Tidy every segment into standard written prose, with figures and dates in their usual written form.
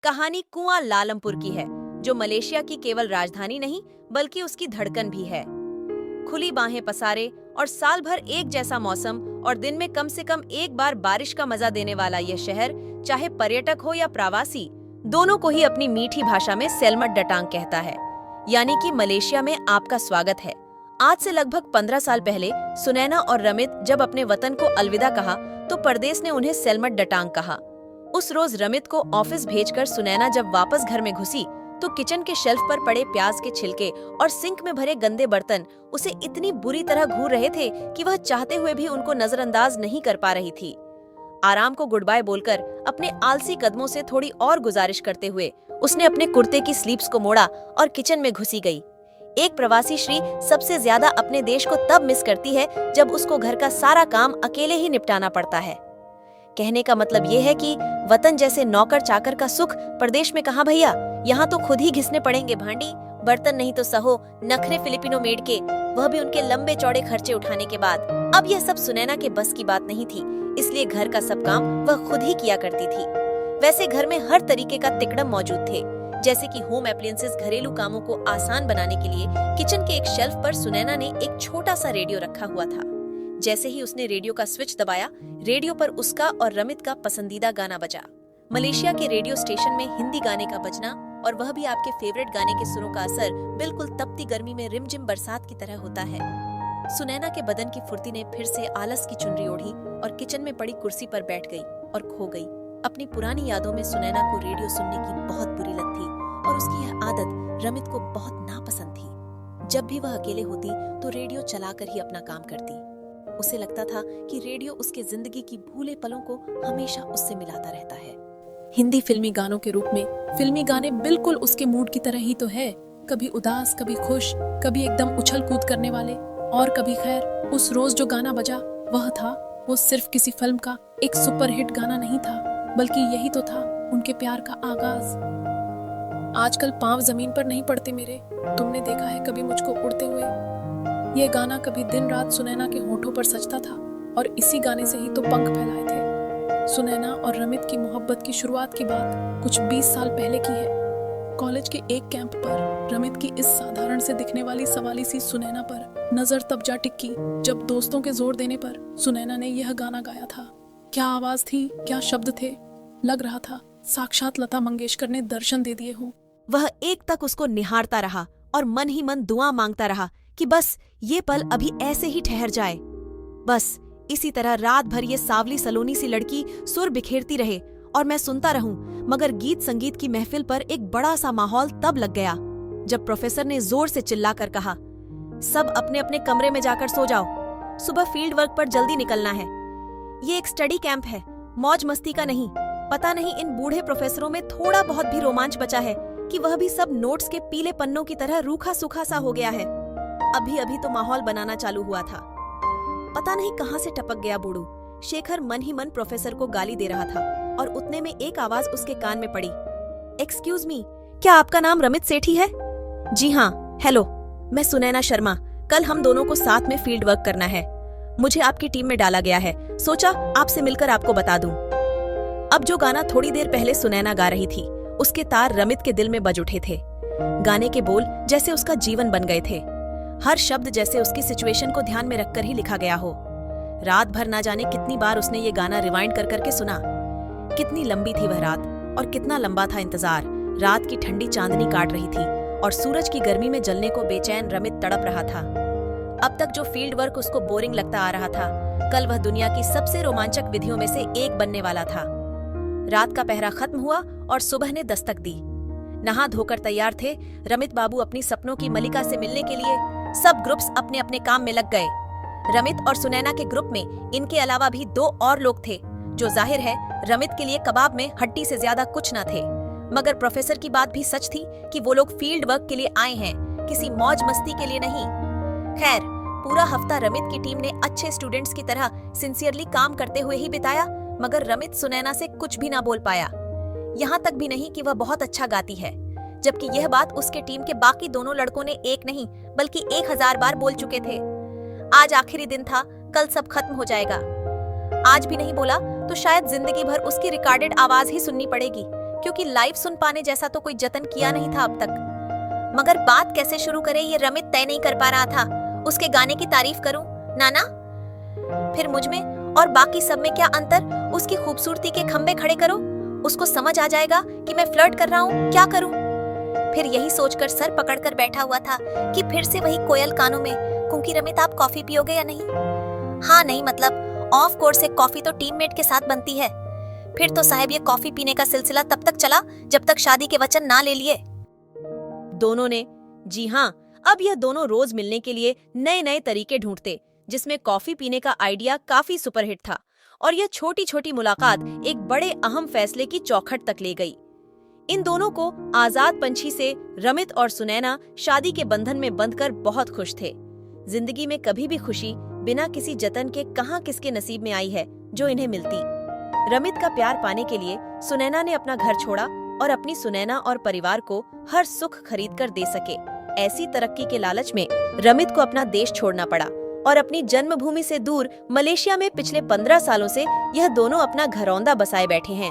कहानी कुआं लालमपुर की है, जो मलेशिया की केवल राजधानी नहीं बल्कि उसकी धड़कन भी है। खुली बाहें पसारे और साल भर एक जैसा मौसम और दिन में कम से कम एक बार बारिश का मजा देने वाला यह शहर, चाहे पर्यटक हो या प्रवासी, दोनों को ही अपनी मीठी भाषा में सेलमट डटांग कहता है, यानी कि मलेशिया में आपका स्वागत है। आज से लगभग 15 साल पहले सुनैना और रमित जब अपने वतन को अलविदा कहा तो परदेश ने उन्हें सेलमट डटांग कहा। उस रोज रमित को ऑफिस भेजकर सुनैना जब वापस घर में घुसी तो किचन के शेल्फ पर पड़े प्याज के छिलके और सिंक में भरे गंदे बर्तन उसे इतनी बुरी तरह घूर रहे थे कि वह चाहते हुए भी उनको नजरअंदाज नहीं कर पा रही थी। आराम को गुड बाय बोलकर अपने आलसी कदमों से थोड़ी और गुजारिश करते हुए उसने अपने कुर्ते की स्लीव्स को मोड़ा और किचन में घुसी गई। एक प्रवासी श्री सबसे ज्यादा अपने देश को तब मिस करती है जब उसको घर का सारा काम अकेले ही निपटाना पड़ता है। कहने का मतलब ये है कि वतन जैसे नौकर चाकर का सुख प्रदेश में कहाँ भैया, यहाँ तो खुद ही घिसने पड़ेंगे भांडी बर्तन, नहीं तो सहो नखरे फिलिपिनो मेड के, वह भी उनके लंबे चौड़े खर्चे उठाने के बाद। अब यह सब सुनैना के बस की बात नहीं थी, इसलिए घर का सब काम वह खुद ही किया करती थी। वैसे घर में हर तरीके का तिकड़म मौजूद थे, जैसे कि होम एप्लियंसेस घरेलू कामों को आसान बनाने के लिए किचन के एक शेल्फ पर सुनैना ने एक छोटा सा रेडियो रखा हुआ था। जैसे ही उसने रेडियो का स्विच दबाया, रेडियो पर उसका और रमित का पसंदीदा गाना बजा। मलेशिया के रेडियो स्टेशन में हिंदी गाने का बजना और वह भी आपके फेवरेट गाने के सुरों का असर बिल्कुल तपती गर्मी में रिमझिम बरसात की तरह होता है। सुनैना के बदन की फुर्ती ने फिर से आलस की चुनरी ओढ़ी और किचन में पड़ी कुर्सी पर बैठ गई और खो गई। अपनी पुरानी यादों में सुनैना को रेडियो सुनने की बहुत बुरी लत थी और उसकी यह आदत रमित को बहुत नापसंद थी। जब भी वह अकेले होती तो रेडियो चलाकर ही अपना काम करती। उसे लगता था कि रेडियो उसके जिंदगी की भूले पलों को हमेशा उससे मिलाता रहता है। हिंदी फिल्मी गानों के रूप में फिल्मी गाने बिल्कुल उसके मूड की तरह ही तो है, कभी उदास, कभी खुश, कभी एकदम उछल कूद करने वाले और कभी खैर। उस रोज जो गाना बजा वह था, वो सिर्फ किसी फिल्म का एक सुपरहिट गाना नहीं था, बल्कि यही तो था उनके प्यार का आगाज। आजकल पांव जमीन पर नहीं पड़ते मेरे, तुमने देखा है कभी मुझको उड़ते हुए। यह गाना कभी दिन रात सुनैना के होठों पर सजता था और इसी गाने से ही तो पंख फैलाए थे। सुनैना और रमित की मोहब्बत की शुरुआत की बात कुछ 20 साल पहले की है। कॉलेज के एक कैंप पर रमित की इस साधारण से दिखने वाली सवाली सी सुनैना पर नजर तब जा टिकी जब दोस्तों के जोर देने पर सुनैना ने यह गाना गाया था। क्या आवाज थी, क्या शब्द थे, लग रहा था साक्षात लता मंगेशकर ने दर्शन दे दिए हो। वह एक तक उसको निहारता रहा और मन ही मन दुआ मांगता रहा कि बस ये पल अभी ऐसे ही ठहर जाए। बस इसी तरह रात भर ये सावली सलोनी सी लड़की सुर बिखेरती रहे और मैं सुनता रहूं। मगर गीत संगीत की महफिल पर एक बड़ा सा माहौल तब लग गया जब प्रोफेसर ने जोर से चिल्लाकर कहा, सब अपने अपने कमरे में जाकर सो जाओ, सुबह फील्ड वर्क पर जल्दी निकलना है। ये एक स्टडी कैंप है, मौज मस्ती का नहीं। पता नहीं इन बूढ़े प्रोफेसरों में थोड़ा बहुत भी रोमांच बचा है कि वह भी सब नोट्स के पीले पन्नों की तरह रूखा सूखा सा हो गया है। अभी अभी तो माहौल बनाना चालू हुआ था। पता नहीं कहां से टपक गया बूढ़ू। शेखर मन ही मन प्रोफेसर को गाली दे रहा था और उतने में एक आवाज उसके कान में पड़ी, एक्सक्यूज मी, क्या आपका नाम रमित सेठी है? जी हाँ, हेलो, मैं सुनैना शर्मा। कल हम दोनों को साथ में फील्ड वर्क करना है। मुझे आपकी टीम में डाला गया है, सोचा आपसे मिलकर आपको बता दूं। अब जो गाना थोड़ी देर पहले सुनैना गा रही थी, उसके तार रमित के दिल में बज उठे थे। गाने के बोल जैसे उसका जीवन बन गए थे, हर शब्द जैसे उसकी सिचुएशन को ध्यान में रखकर ही लिखा गया हो। रात भर ना जाने कितनी बार उसने ये गाना रिवाइंड कर करके सुना। कितनी लंबी थी वह रात और कितना लंबा था इंतजार। रात की ठंडी चांदनी काट रही थी और सूरज की गर्मी में जलने को बेचैन रमित तड़प रहा था। अब तक जो फील्ड वर्क उसको बोरिंग लगता आ रहा था, कल वह दुनिया की सबसे रोमांचक विधियों में से एक बनने वाला था। रात का पहरा खत्म हुआ और सुबह ने दस्तक दी। नहा धोकर तैयार थे रमित बाबू अपनी सपनों की मलिका से मिलने के लिए। सब ग्रुप्स अपने अपने काम में लग गए। रमित और सुनैना के ग्रुप में इनके अलावा भी 2 और लोग थे, जो जाहिर है रमित के लिए कबाब में हड्डी से ज्यादा कुछ न थे। मगर प्रोफेसर की बात भी सच थी कि वो लोग फील्ड वर्क के लिए आए हैं, किसी मौज मस्ती के लिए नहीं। खैर, पूरा हफ्ता रमित की टीम ने अच्छे स्टूडेंट्स की तरह सिंसियरली काम करते हुए ही बिताया, मगर रमित सुनैना से कुछ भी ना बोल पाया। यहाँ तक भी नहीं कि वह बहुत अच्छा गाती है, जबकि यह बात उसके टीम के बाकी दोनों लड़कों ने एक नहीं बल्कि 1000 बार बोल चुके थे। आज आखिरी दिन था, कल सब खत्म हो जाएगा। आज भी नहीं बोला तो शायद जिंदगी भर उसकी रिकॉर्डेड आवाज ही सुननी पड़ेगी, क्योंकि लाइव सुन पाने जैसा तो कोई जतन किया नहीं था अब तक। मगर बात कैसे शुरू करे ये रमित तय नहीं कर पा रहा था। उसके गाने की तारीफ करूं नाना, फिर मुझ में और बाकी सब में क्या अंतर? उसकी खूबसूरती के खंबे खड़े करो, उसको समझ आ जाएगा कि मैं फ्लर्ट कर रहा हूँ, क्या करूं? फिर यही सोचकर सर पकड़कर बैठा हुआ था कि फिर से वही कोयल कानों में, कुंकी रमित आप कॉफी पियोगे या नहीं? हाँ नहीं मतलब ऑफ कोर्स एक कॉफी तो टीममेट के साथ बनती है। फिर तो साहब ये कॉफी पीने का सिलसिला तब तक चला जब तक शादी के वचन ना ले लिए। दोनों ने, जी हाँ, अब यह दोनों रोज मिलने के लिए नए नए तरीके ढूंढते, जिसमें कॉफी पीने का आइडिया काफी सुपरहिट था और यह छोटी छोटी मुलाकात एक बड़े अहम फैसले की चौखट तक ले गई। इन दोनों को आजाद पंछी से रमित और सुनैना शादी के बंधन में बंधकर बहुत खुश थे। जिंदगी में कभी भी खुशी बिना किसी जतन के कहाँ किसके नसीब में आई है जो इन्हें मिलती। रमित का प्यार पाने के लिए सुनैना ने अपना घर छोड़ा और अपनी सुनैना और परिवार को हर सुख खरीद कर दे सके ऐसी तरक्की के लालच में रमित को अपना देश छोड़ना पड़ा और अपनी जन्मभूमि से दूर मलेशिया में पिछले 15 सालों से यह दोनों अपना घरौंदा बसाए बैठे हैं।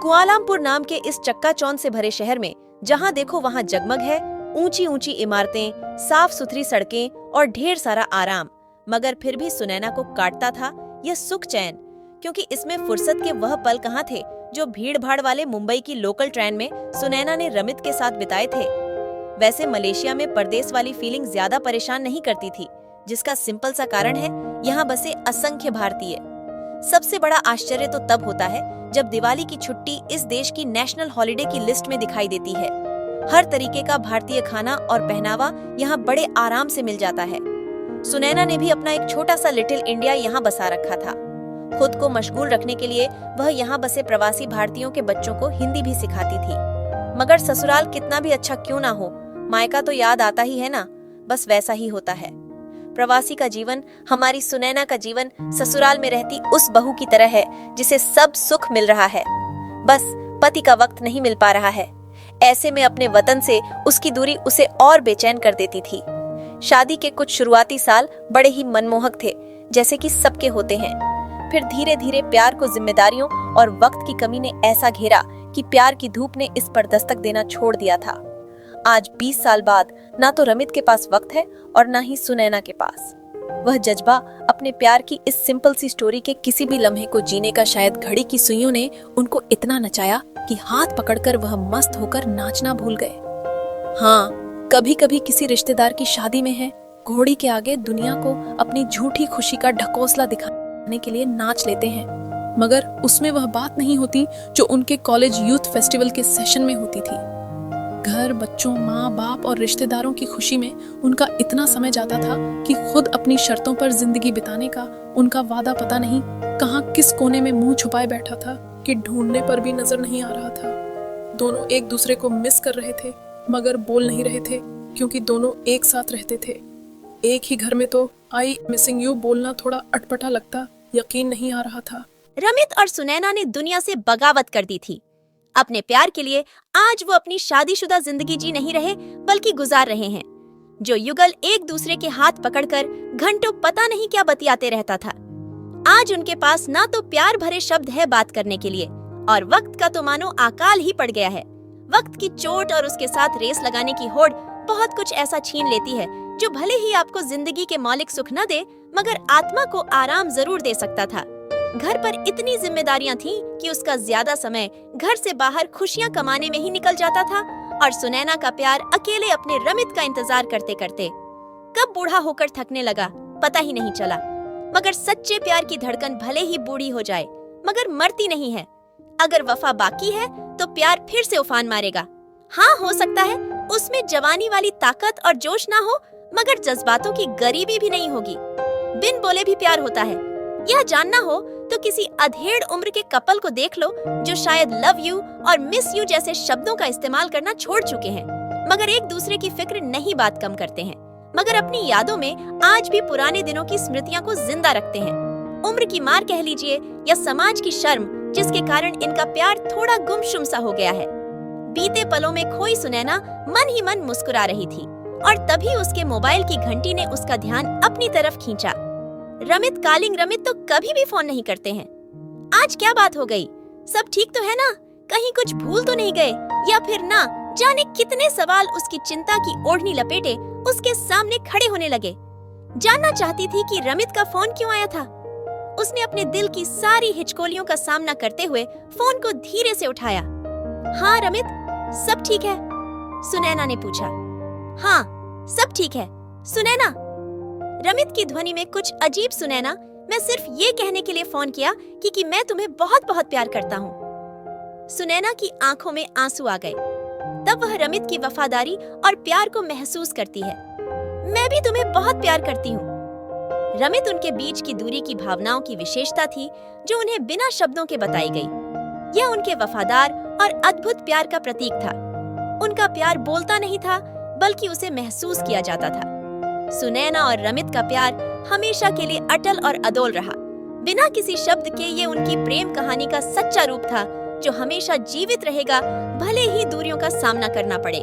कुआलालंपुर नाम के इस चक्काचौंध से भरे शहर में जहाँ देखो वहाँ जगमग है, ऊंची ऊंची इमारतें, साफ सुथरी सड़कें और ढेर सारा आराम। मगर फिर भी सुनैना को काटता था यह सुख चैन, क्योंकि इसमें फुर्सत के वह पल कहाँ थे जो भीड़ भाड़ वाले मुंबई की लोकल ट्रेन में सुनैना ने रमित के साथ बिताए थे। वैसे मलेशिया में परदेश वाली फीलिंग ज्यादा परेशान नहीं करती थी, जिसका सिंपल सा कारण है यहाँ बसे असंख्य भारतीय। सबसे बड़ा आश्चर्य तो तब होता है जब दिवाली की छुट्टी इस देश की नेशनल हॉलिडे की लिस्ट में दिखाई देती है। हर तरीके का भारतीय खाना और पहनावा यहाँ बड़े आराम से मिल जाता है। सुनैना ने भी अपना एक छोटा सा लिटिल इंडिया यहाँ बसा रखा था। खुद को मशगूल रखने के लिए वह यहाँ बसे प्रवासी भारतीयों के बच्चों को हिंदी भी सिखाती थी। मगर ससुराल कितना भी अच्छा क्यों ना हो, मायका तो याद आता ही है ना, बस वैसा ही होता है। प्रवासी का जीवन, हमारी सुनैना का जीवन ससुराल में रहती उस बहू की तरह है जिसे सब सुख मिल रहा है, बस पति का वक्त नहीं मिल पा रहा है। ऐसे में अपने वतन से उसकी दूरी उसे और बेचैन कर देती थी। शादी के कुछ शुरुआती साल बड़े ही मनमोहक थे, जैसे कि सबके होते हैं। फिर धीरे धीरे प्यार को जिम्मेदारियों और वक्त की कमी ने ऐसा घेरा कि प्यार की धूप ने इस पर दस्तक देना छोड़ दिया था। आज 20 साल बाद ना तो रमित के पास वक्त है और ना ही सुनैना के पास। वह जज्बा अपने प्यार की इस सिंपल सी स्टोरी के किसी भी लम्हे को जीने का शायद घड़ी की सुइयों ने उनको इतना नचाया कि हाथ पकड़कर वह मस्त होकर नाचना भूल गए। हाँ, कभी कभी किसी रिश्तेदार की शादी में है, घोड़ी के आगे दुनिया को अपनी झूठी खुशी का ढकोसला दिखाने के लिए नाच लेते हैं, मगर उसमें वह बात नहीं होती जो उनके कॉलेज यूथ फेस्टिवल के सेशन में होती थी। घर, बच्चों, माँ बाप और रिश्तेदारों की खुशी में उनका इतना समय जाता था कि खुद अपनी शर्तों पर जिंदगी बिताने का उनका वादा पता नहीं कहाँ किस कोने में मुंह छुपाए बैठा था कि ढूंढने पर भी नजर नहीं आ रहा था। दोनों एक दूसरे को मिस कर रहे थे मगर बोल नहीं रहे थे, क्योंकि दोनों एक साथ रहते थे। एक ही घर में तो आई मिसिंग यू बोलना थोड़ा अटपटा लगता, यकीन नहीं आ रहा था। रमित और सुनैना ने दुनिया से बगावत कर दी थी। अपने प्यार के लिए आज वो अपनी शादीशुदा जिंदगी जी नहीं रहे बल्कि गुजार रहे हैं। जो युगल एक दूसरे के हाथ पकड़कर घंटों पता नहीं क्या बतियाते रहता था, आज उनके पास ना तो प्यार भरे शब्द है बात करने के लिए और वक्त का तो मानो अकाल ही पड़ गया है। वक्त की चोट और उसके साथ रेस लगाने की होड़ बहुत कुछ ऐसा छीन लेती है जो भले ही आपको जिंदगी के मौलिक सुख न दे मगर आत्मा को आराम जरूर दे सकता था। घर पर इतनी जिम्मेदारियां थीं कि उसका ज्यादा समय घर से बाहर खुशियां कमाने में ही निकल जाता था और सुनैना का प्यार अकेले अपने रमित का इंतजार करते करते कब बूढ़ा होकर थकने लगा पता ही नहीं चला। मगर सच्चे प्यार की धड़कन भले ही बूढ़ी हो जाए मगर मरती नहीं है। अगर वफा बाकी है तो प्यार फिर से उफान मारेगा। हाँ, हो सकता है उसमें जवानी वाली ताकत और जोश ना हो मगर जज्बातों की गरीबी भी नहीं होगी। बिन बोले भी प्यार होता है। यह जानना हो तो किसी अधेड़ उम्र के कपल को देख लो जो शायद लव यू और मिस यू जैसे शब्दों का इस्तेमाल करना छोड़ चुके हैं मगर एक दूसरे की फिक्र नहीं बात कम करते हैं मगर अपनी यादों में आज भी पुराने दिनों की स्मृतियां को जिंदा रखते हैं। उम्र की मार कह लीजिए या समाज की शर्म जिसके कारण इनका प्यार थोड़ा गुमसुम सा हो गया है। बीते पलों में खोई सुनैना मन ही मन मुस्कुरा रही थी और तभी उसके मोबाइल की घंटी ने उसका ध्यान अपनी तरफ खींचा। रमित कालिंग रमित तो कभी भी फोन नहीं करते हैं। आज क्या बात हो गई? सब ठीक तो है ना? कहीं कुछ भूल तो नहीं गए, या फिर ना जाने कितने सवाल उसकी चिंता की ओढ़नी लपेटे उसके सामने खड़े होने लगे। जानना चाहती थी कि रमित का फोन क्यों आया था। उसने अपने दिल की सारी हिचकोलियों का सामना करते हुए फोन को धीरे से उठाया। हाँ रमित, सब ठीक है? सुनैना ने पूछा। हाँ सब ठीक है। सुनैना, रमित की ध्वनि में कुछ अजीब। सुनैना, मैं सिर्फ ये कहने के लिए फोन किया कि मैं तुम्हें बहुत बहुत प्यार करता हूँ। सुनैना की आंखों में आंसू आ गए। तब वह रमित की वफादारी और प्यार को महसूस करती है। मैं भी तुम्हें बहुत प्यार करती हूँ। रमित उनके बीच की दूरी की भावनाओं की विशेषता थी जो उन्हें बिना शब्दों के बताई गई। यह उनके वफादार और अद्भुत प्यार का प्रतीक था। उनका प्यार बोलता नहीं था, बल्कि उसे महसूस किया जाता था। सुनैना और रमित का प्यार हमेशा के लिए अटल और अडोल रहा। बिना किसी शब्द के ये उनकी प्रेम कहानी का सच्चा रूप था, जो हमेशा जीवित रहेगा, भले ही दूरियों का सामना करना पड़े।